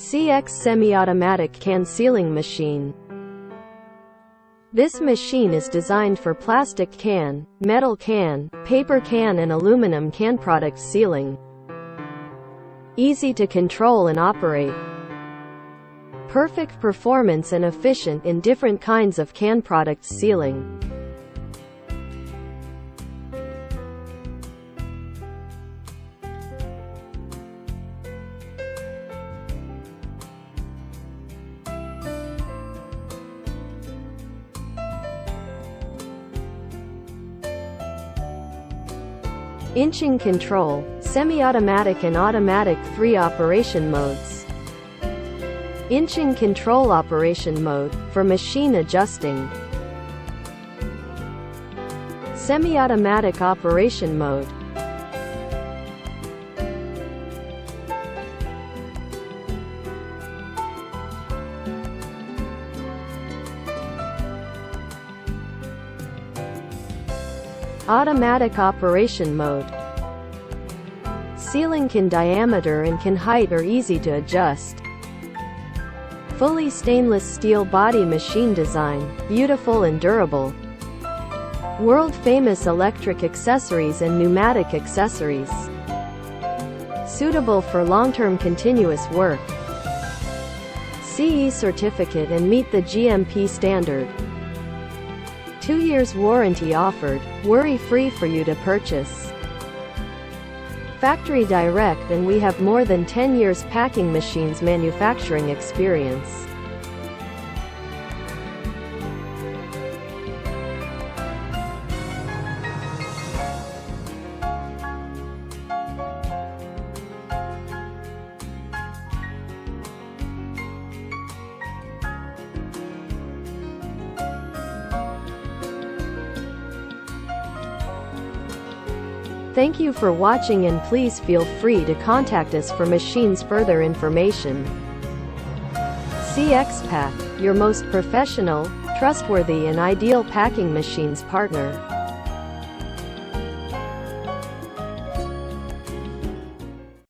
CX Semi-Automatic Can Sealing Machine. This machine is designed for plastic can, metal can, paper can and aluminum can product sealing. Easy to control and operate. Perfect performance and efficient in different kinds of can product sealing. Inching control, semi-automatic and automatic 3 operation modes. Inching control operation mode, for machine adjusting. Semi-automatic operation mode. Automatic operation mode. Sealing can diameter and can height are easy to adjust. Fully stainless steel body machine design, beautiful and durable. World-famous electric accessories and pneumatic accessories. Suitable for long-term continuous work. CE certificate and meet the GMP standard. 2 years warranty offered, worry-free for you to purchase. Factory direct, and we have more than 10 years packing machines manufacturing experience. Thank you for watching, and please feel free to contact us for machines further information. CX Pack, your most professional, trustworthy and ideal packing machines partner.